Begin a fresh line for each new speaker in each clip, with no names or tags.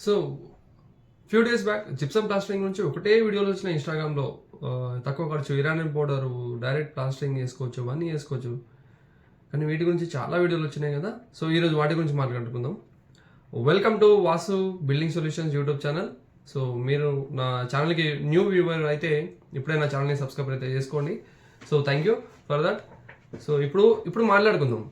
So few days back gypsum plastering నుంచి ఒకటే వీడియోలు వచ్చిన ఇన్స్టాగ్రామ్లో తక్కువ ఖర్చు ఇరానియన్ పౌడరు డైరెక్ట్ ప్లాస్టరింగ్ చేసుకోవచ్చు అవన్నీ చేసుకోవచ్చు. కానీ వీటి గురించి చాలా వీడియోలు వచ్చినాయి కదా. సో ఈరోజు వాటి గురించి మాట్లాడుకుందాం. Welcome to Vasu building solutions YouTube channel. So మీరు నా ఛానల్కి న్యూ వ్యూవర్ అయితే ఇప్పుడే నా ఛానల్ని సబ్స్క్రైబ్ అయితే చేసుకోండి. So thank you for that. So ఇప్పుడు మాట్లాడుకుందాం.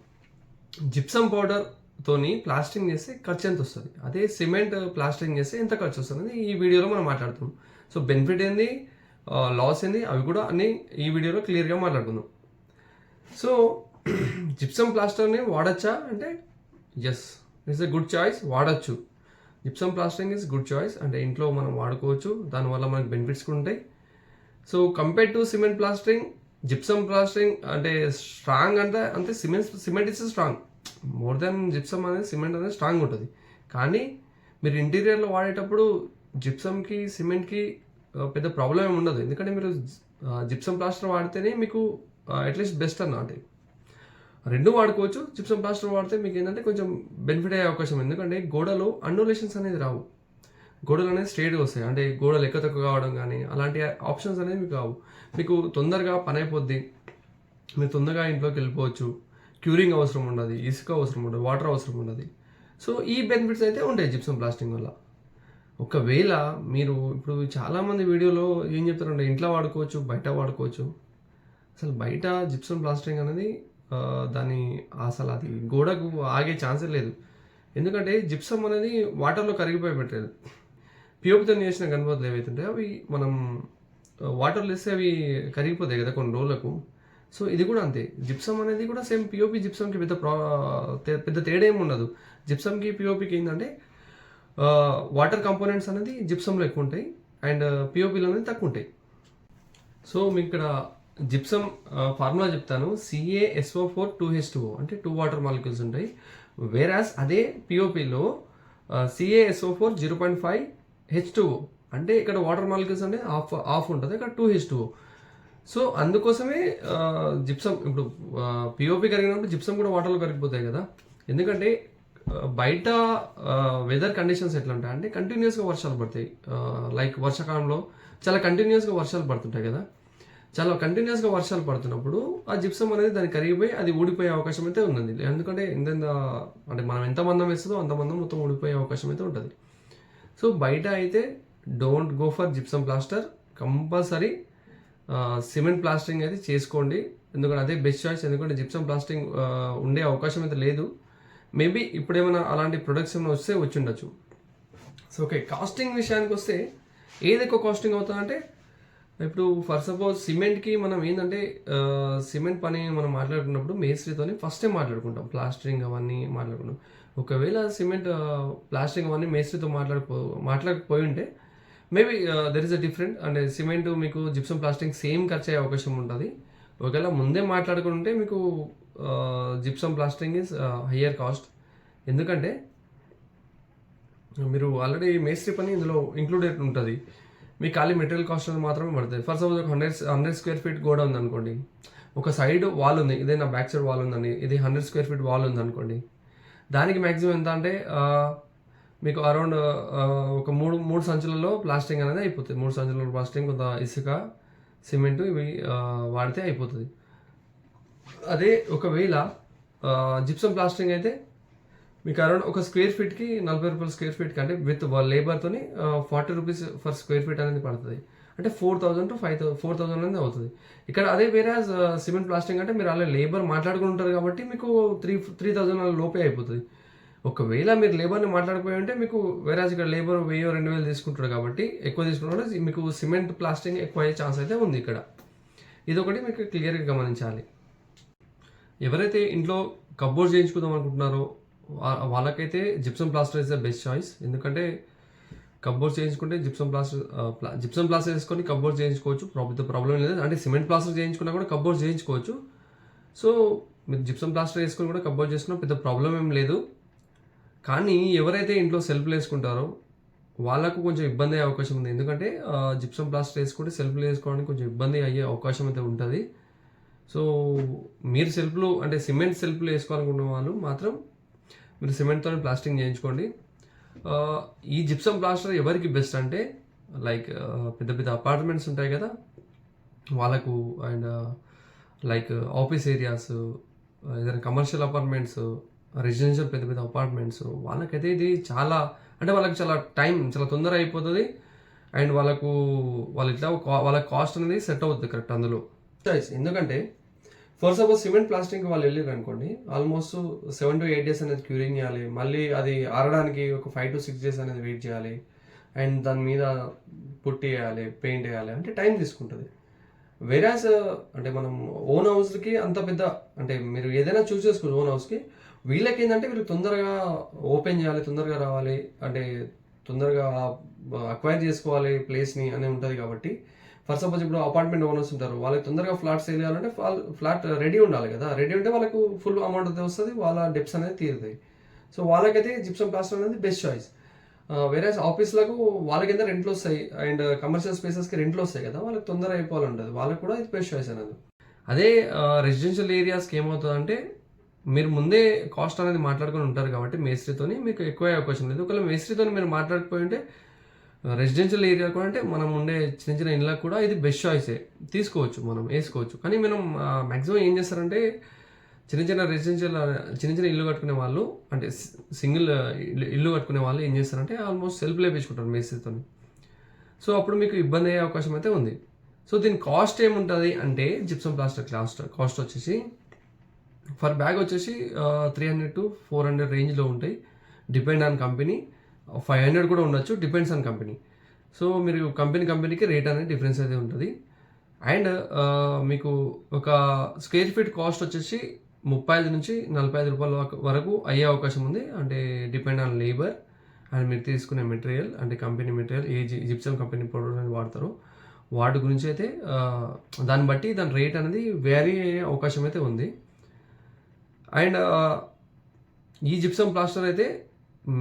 జిప్సమ్ పౌడర్ తోని ప్లాస్టరింగ్ చేస్తే ఖర్చు ఎంత వస్తుంది, అదే సిమెంట్ ప్లాస్టరింగ్ చేస్తే ఎంత ఖర్చు వస్తుంది ఈ వీడియోలో మనం మాట్లాడుతున్నాం. సో బెనిఫిట్ ఏంది, లాస్ ఏంది, అవి కూడా అన్ని ఈ వీడియోలో క్లియర్గా మాట్లాడుకుందాం. సో జిప్సమ్ ప్లాస్టర్ని వాడచ్చా అంటే yes, it's a good choice, వాడచ్చు. Gypsum plastering is good choice, అంటే ఇంట్లో మనం వాడుకోవచ్చు, దానివల్ల మనకు బెనిఫిట్స్ కూడా ఉంటాయి. So compare to cement plastering, gypsum plastering అంటే స్ట్రాంగ్ అంటే cement is strong more than gypsum అనేది. సిమెంట్ అనేది స్ట్రాంగ్ ఉంటుంది, కానీ మీరు ఇంటీరియర్లో వాడేటప్పుడు జిప్సమ్కి సిమెంట్కి పెద్ద ప్రాబ్లం ఏమి ఉండదు. ఎందుకంటే మీరు జిప్సమ్ ప్లాస్టర్ వాడితేనే మీకు అట్లీస్ట్ బెస్ట్ అన్నమాట. రెండు వాడుకోవచ్చు. జిప్సమ్ ప్లాస్టర్ వాడితే మీకు ఏంటంటే కొంచెం బెనిఫిట్ అయ్యే అవకాశం, ఎందుకంటే గోడలు అన్నులేషన్స్ అనేది రావు, గోడలు అనేది స్ట్రేట్గా వస్తాయి. అంటే గోడలు ఎక్కువ తక్కువ కావడం కానీ అలాంటి ఆప్షన్స్ అనేది మీకు కావు. మీకు తొందరగా పని అయిపోద్ది, మీరు తొందరగా ఇంట్లోకి వెళ్ళిపోవచ్చు, క్యూరింగ్ అవసరం ఉండదు, ఇసుక అవసరం ఉండదు, వాటర్ అవసరం ఉండదు. సో ఈ బెనిఫిట్స్ అయితే ఉంటాయి జిప్సమ్ ప్లాస్టింగ్ వల్ల. ఒకవేళ మీరు ఇప్పుడు చాలామంది వీడియోలో ఏం చెప్తారంటే ఇంట్లో వాడుకోవచ్చు, బయట వాడుకోవచ్చు. అసలు బయట జిప్సమ్ ప్లాస్టింగ్ అనేది దాని అసలు అది గోడకు ఆగే ఛాన్సే లేదు. ఎందుకంటే జిప్సమ్ అనేది వాటర్లో కరిగిపోయి పెట్టలేదు. పిఓపితో చేసిన గణపతులు ఏవైతుంటాయో అవి మనం వాటర్లో వేస్తే అవి కరిగిపోతాయి కదా కొన్ని రోజులకు. సో ఇది కూడా అంతే, జిప్సమ్ అనేది కూడా సేమ్ పిఓపి జిప్సమ్కి పెద్ద తేడా ఏమి ఉండదు. జిప్సమ్కి పిఓపికి ఏంటంటే వాటర్ కంపోనెంట్స్ అనేది జిప్సమ్లో ఎక్కువ ఉంటాయి అండ్ పిఓపిలో అనేది తక్కువ ఉంటాయి. సో మీకు ఇక్కడ జిప్సమ్ ఫార్ములా చెప్తాను. CaSO4 2H2O అంటే 2 వాటర్ మాలిక్యూల్స్ ఉంటాయి. వేరాస్ అదే పిఓపిలో CaSO4 0.5 H2O అంటే ఇక్కడ వాటర్ మాలిక్యూల్స్ అంటే ఆఫ్ ఉంటుంది, ఇక్కడ 2H2O. సో అందుకోసమే జిప్సమ్ ఇప్పుడు పిఓపి కరిగినప్పుడు జిప్సమ్ కూడా వాటర్లో కరిగిపోతాయి కదా. ఎందుకంటే బయట వెదర్ కండిషన్స్ ఎట్లా ఉంటాయి అంటే కంటిన్యూస్గా వర్షాలు పడతాయి. లైక్ వర్షాకాలంలో చాలా కంటిన్యూస్గా వర్షాలు పడుతుంటాయి కదా. చాలా కంటిన్యూస్గా వర్షాలు పడుతున్నప్పుడు ఆ జిప్సమ్ అనేది దానికి కరిగిపోయి అది ఊడిపోయే అవకాశం అయితే ఉంది. ఎందుకంటే అంటే మనం ఎంత మందం వేస్తుందో అంత మందం మొత్తం ఊడిపోయే అవకాశం అయితే ఉంటుంది. సో బయట అయితే don't go for gypsum plaster, compulsory cement plastering అయితే చేసుకోండి. ఎందుకంటే అదే బెస్ట్ చాయిస్. ఎందుకంటే జిప్సమ్ ప్లాస్టరింగ్ ఉండే అవకాశం అయితే లేదు. మేబీ ఇప్పుడు ఏమైనా అలాంటి ప్రొడక్ట్స్ ఏమైనా వస్తే వచ్చి ఉండొచ్చు. సో ఓకే, కాస్టింగ్ విషయానికి వస్తే ఏది ఎక్కువ కాస్టింగ్ అవుతుందంటే ఇప్పుడు ఫర్ సపోజ్ సిమెంట్కి మనం ఏంటంటే సిమెంట్ పని మనం మాట్లాడుకున్నప్పుడు మేస్త్రితోని ఫస్టే మాట్లాడుకుంటాం, ప్లాస్టరింగ్ అవన్నీ మాట్లాడుకుంటాం. ఒకవేళ సిమెంట్ ప్లాస్టరింగ్ అవన్నీ మేస్త్రితో మాట్లాడకపోయి ఉంటే maybe there is a different. అంటే సిమెంట్ మీకు జిప్సమ్ ప్లాస్టింగ్ సేమ్ ఖర్చు అయ్యే అవకాశం ఉంటుంది. ఒకవేళ ముందే మాట్లాడుకుంటే మీకు gypsum plastering is higher cost. ఎందుకంటే మీరు ఆల్రెడీ మేస్త్రి పని ఇందులో ఇంక్లూడెడ్ ఉంటుంది. మీకు ఖాళీ మెటీరియల్ కాస్ట్ అనేది మాత్రమే పడుతుంది. ఫర్ సపోజ్ ఒక 100 స్క్వేర్ ఫీట్ గోడ ఉందనుకోండి, ఒక సైడ్ వాల్ ఉంది, ఇదే నా బ్యాక్ సైడ్ వాల్ ఉందండి, ఇది 100 స్క్వేర్ ఫీట్ వాల్ ఉందనుకోండి, దానికి మ్యాక్సిమం ఎంత అంటే మీకు అరౌండ్ ఒక మూడు సంచులలో ప్లాస్టింగ్ అనేది అయిపోతుంది. 3 సంచులలో ప్లాస్టింగ్, కొంత ఇసుక, సిమెంట్ ఇవి వాడితే అయిపోతుంది. అదే ఒకవేళ జిప్సమ్ ప్లాస్టింగ్ అయితే మీకు అరౌండ్ ఒక స్క్వేర్ ఫీట్కి 40 రూపాయలు స్క్వేర్ ఫీట్కి, అంటే విత్ లేబర్తోని 40 రూపీస్ ఫర్ స్క్వేర్ ఫీట్ అనేది పడుతుంది. అంటే 4,000 to 4,000 అనేది అవుతుంది ఇక్కడ. అదే వేరే సిమెంట్ ప్లాస్టింగ్ అంటే మీరు అలా లేబర్ మాట్లాడుకుంటారు కాబట్టి మీకు 3,000 లోపే అయిపోతుంది. ఒకవేళ మీరు లేబర్ని మాట్లాడిపోయి ఉంటే మీకు వేరే ఇక్కడ లేబర్ 1,000-2,000 తీసుకుంటారు కాబట్టి ఎక్కువ తీసుకుంటారు, మీకు సిమెంట్ ప్లాస్టింగ్ ఎక్కువ అయ్యే ఛాన్స్ అయితే ఉంది ఇక్కడ. ఇదొకటి మీకు క్లియర్గా గమనించాలి. ఎవరైతే ఇంట్లో కబోర్డ్స్ చేయించుకుందాం అనుకుంటున్నారో వాళ్ళకైతే gypsum plaster is the best choice. ఎందుకంటే కబోర్డ్స్ చేయించుకుంటే జిప్సమ్ ప్లాస్టర్ వేసుకొని కబోర్డ్స్ చేయించుకోవచ్చు, ప్రాబ్లం లేదు. అంటే సిమెంట్ ప్లాస్టర్ చేయించుకున్నా కూడా కబోర్డ్స్ చేయించుకోవచ్చు. సో మీరు జిప్సమ్ ప్లాస్టర్ వేసుకొని కూడా కబోర్డ్ చేసుకున్నా పెద్ద ప్రాబ్లం ఏం లేదు. కానీ ఎవరైతే ఇంట్లో సెల్ఫ్లు వేసుకుంటారో వాళ్ళకు కొంచెం ఇబ్బంది అయ్యే అవకాశం ఉంది. ఎందుకంటే జిప్సమ్ ప్లాస్టర్ వేసుకుంటే సెల్ఫ్లు వేసుకోవడానికి కొంచెం ఇబ్బంది అయ్యే అవకాశం అయితే ఉంటుంది. సో మీరు సెల్ఫ్లు అంటే సిమెంట్ సెల్ఫ్లు వేసుకోవాలనుకున్న వాళ్ళు మాత్రం మీరు సిమెంట్తో ప్లాస్టింగ్ చేయించుకోండి. ఈ జిప్సమ్ ప్లాస్టర్ ఎవరికి బెస్ట్ అంటే లైక్ పెద్ద పెద్ద అపార్ట్మెంట్స్ ఉంటాయి కదా వాళ్ళకు, అండ్ లైక్ ఆఫీస్ ఏరియాస్, ఏదైనా కమర్షియల్ అపార్ట్మెంట్స్, రెసిడెన్షియల్ పెద్ద పెద్ద అపార్ట్మెంట్స్, వాళ్ళకైతే ఇది చాలా అంటే వాళ్ళకి చాలా చాలా తొందర అయిపోతుంది. అండ్ వాళ్ళు ఇట్లా వాళ్ళ కాస్ట్ అనేది సెట్ అవుతుంది కరెక్ట్ అందులో. ఎందుకంటే ఫర్ సపోజ్ సిమెంట్ ప్లాస్టింగ్కి వాళ్ళు వెళ్ళారు అనుకోండి, ఆల్మోస్ట్ 7 to 8 days అనేది క్యూరింగ్ చేయాలి, మళ్ళీ అది ఆరడానికి ఒక 5 to 6 days అనేది వెయిట్ చేయాలి, అండ్ దాని మీద పుట్టి వేయాలి, పెయింట్ వేయాలి, అంటే టైం తీసుకుంటుంది. వెరాజ్ అంటే మనం ఓన్ హౌస్కి అంత పెద్ద అంటే మీరు ఏదైనా చూస్ చేసుకోవచ్చు ఓన్ హౌస్కి. వీళ్ళకి ఏంటంటే వీళ్ళు తొందరగా ఓపెన్ చేయాలి, తొందరగా రావాలి, అంటే తొందరగా అక్వైర్ చేసుకోవాలి ప్లేస్ని అని ఉంటుంది. కాబట్టి ఫర్ సపోజ్ ఇప్పుడు అపార్ట్మెంట్ ఓనర్స్ ఉంటారు, వాళ్ళకి తొందరగా ఫ్లాట్ సేల్ చేయాలంటే ఫ్లాట్ రెడీ ఉండాలి కదా. రెడీ ఉంటే వాళ్ళకు ఫుల్ అమౌంట్ అయితే వస్తుంది, వాళ్ళ డెప్స్ అనేది తీరుతాయి. సో వాళ్ళకైతే జిప్సమ్ ప్లాస్టర్ అనేది బెస్ట్ చాయిస్. వేరే ఆఫీస్లకు వాళ్ళకి ఎంత రెంట్లు వస్తాయి, అండ్ కమర్షియల్ స్పేసెస్కి రెంట్లు వస్తాయి కదా, వాళ్ళకి తొందరగా అయిపోవాలంటుంది, వాళ్ళకి కూడా ఇది బెస్ట్ చాయిస్ అనేది. అదే రెసిడెన్షియల్ ఏరియాస్కి ఏమవుతుందంటే మీరు ముందే కాస్ట్ అనేది మాట్లాడుకొని ఉంటారు కాబట్టి మేస్త్రితోని మీకు ఎక్కువ అవకాశం లేదు. ఒకవేళ మేస్త్రితో మీరు మాట్లాడకపోయి ఉంటే రెసిడెన్షియల్ ఏరియా కూడా అంటే మనం ఉండే చిన్న చిన్న ఇళ్ళకు కూడా ఇది బెస్ట్ చాయిసే, తీసుకోవచ్చు, మనం వేసుకోవచ్చు. కానీ మనం మ్యాక్సిమం ఏం చేస్తారంటే చిన్న చిన్న ఇల్లు కట్టుకునే వాళ్ళు, అంటే సింగిల్ ఇల్లు కట్టుకునే వాళ్ళు ఏం చేస్తారంటే ఆల్మోస్ట్ సెల్ఫ్ లేపించుకుంటారు మేస్త్రితో. సో అప్పుడు మీకు ఇబ్బంది అయ్యే అవకాశం అయితే ఉంది. సో దీని కాస్ట్ ఏముంటుంది అంటే జిప్సమ్ ప్లాస్టర్ కాస్ట్ వచ్చేసి ఫర్ బ్యాగ్ వచ్చేసి 300 to 400 రేంజ్లో ఉంటాయి, డిపెండ్ ఆన్ కంపెనీ. 500 కూడా ఉండొచ్చు, డిపెండ్స్ ఆన్ కంపెనీ. సో మీరు కంపెనీకి రేట్ అనేది డిఫరెన్స్ అయితే ఉంటుంది. అండ్ మీకు ఒక స్క్వేర్ ఫీట్ కాస్ట్ వచ్చేసి 35 నుంచి 45 రూపాయల వరకు అయ్యే అవకాశం ఉంది. అంటే డిపెండ్ ఆన్ లేబర్ అండ్ మీరు తీసుకునే మెటీరియల్, అంటే కంపెనీ మెటీరియల్ ఏ జిప్సమ్ కంపెనీ ప్రొడక్ట్ అనేది వాడతారో వాటి గురించి అయితే దాన్ని బట్టి దాని రేట్ అనేది వేరీ అయ్యే అవకాశం అయితే ఉంది. అండ్ ఈ జిప్సమ్ ప్లాస్టర్ అయితే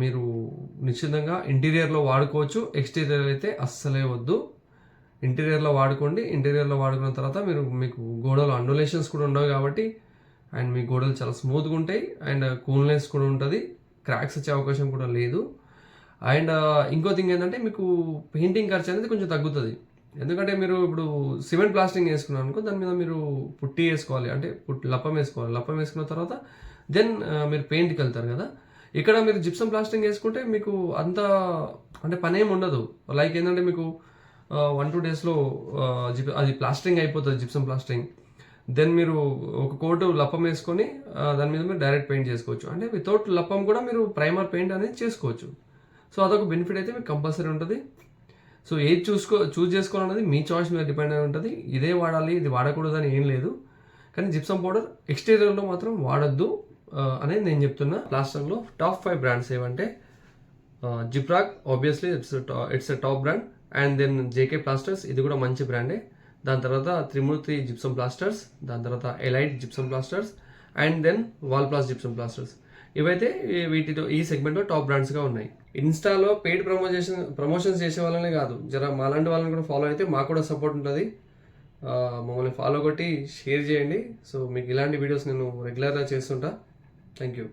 మీరు నిశ్చితంగా ఇంటీరియర్లో వాడుకోవచ్చు, ఎక్స్టీరియర్ అయితే అస్సలే వద్దు. ఇంటీరియర్లో వాడుకోండి. ఇంటీరియర్లో వాడుకున్న తర్వాత మీకు గోడలు అండులేషన్స్ కూడా ఉండవు కాబట్టి, అండ్ మీ గోడలు చాలా స్మూత్గా ఉంటాయి, అండ్ కూల్నెస్ కూడా ఉంటుంది, క్రాక్స్ వచ్చే అవకాశం కూడా లేదు. అండ్ ఇంకో థింగ్ ఏంటంటే మీకు పెయింటింగ్ ఖర్చు అనేది కొంచెం తగ్గుతుంది. ఎందుకంటే మీరు ఇప్పుడు సిమెంట్ ప్లాస్టింగ్ వేసుకున్నారు అనుకో, దాని మీద మీరు పుట్టి వేసుకోవాలి, అంటే లప్పం వేసుకోవాలి. లప్పం వేసుకున్న తర్వాత దెన్ మీరు పెయింట్కి వెళ్తారు కదా. ఇక్కడ మీరు జిప్సమ్ ప్లాస్టింగ్ వేసుకుంటే మీకు అంత అంటే పని ఏమి ఉండదు. లైక్ ఏంటంటే మీకు 1-2 daysలో అది ప్లాస్టింగ్ అయిపోతుంది, జిప్సమ్ ప్లాస్టింగ్. దెన్ మీరు ఒక కోటు లప్పం వేసుకొని దాని మీద మీరు డైరెక్ట్ పెయింట్ చేసుకోవచ్చు. అంటే వితౌట్ లప్పం కూడా మీరు ప్రైమర్ పెయింట్ అనేది చేసుకోవచ్చు. సో అదొక బెనిఫిట్ అయితే మీకు కంపల్సరీ ఉంటుంది. సో ఏది చూస్ చేసుకోవాలన్నది మీ చాయిస్ మీద డిపెండ్ అయి ఉంటుంది. ఇదే వాడాలి, ఇది వాడకూడదు అని ఏం లేదు. కానీ జిప్సమ్ పౌడర్ ఎక్స్టీరియర్లో మాత్రం వాడొద్దు అనేది నేను చెప్తున్నా. ప్లాస్టర్లో టాప్ 5 బ్రాండ్స్ ఏమంటే Gyproc, obviously it's a top brand. And then JK plasters, ఇది కూడా మంచి బ్రాండే. దాని తర్వాత త్రిమూర్తి జిప్సమ్ ప్లాస్టర్స్, దాని తర్వాత elite gypsum plasters, and then Walplast gypsum plasters. ఇవైతే వీటితో ఈ సెగ్మెంట్లో టాప్ బ్రాండ్స్గా ఉన్నాయి. ఇన్స్టాలో పెయిడ్ ప్రమోషన్స్ చేసే వాళ్ళనే కాదు, మాలాంటి వాళ్ళని కూడా ఫాలో అయితే మాకు కూడా సపోర్ట్ ఉంటుంది. మమ్మల్ని ఫాలో కొట్టి షేర్ చేయండి. సో మీకు ఇలాంటి వీడియోస్ నేను రెగ్యులర్గా చేస్తుంటా. Thank you.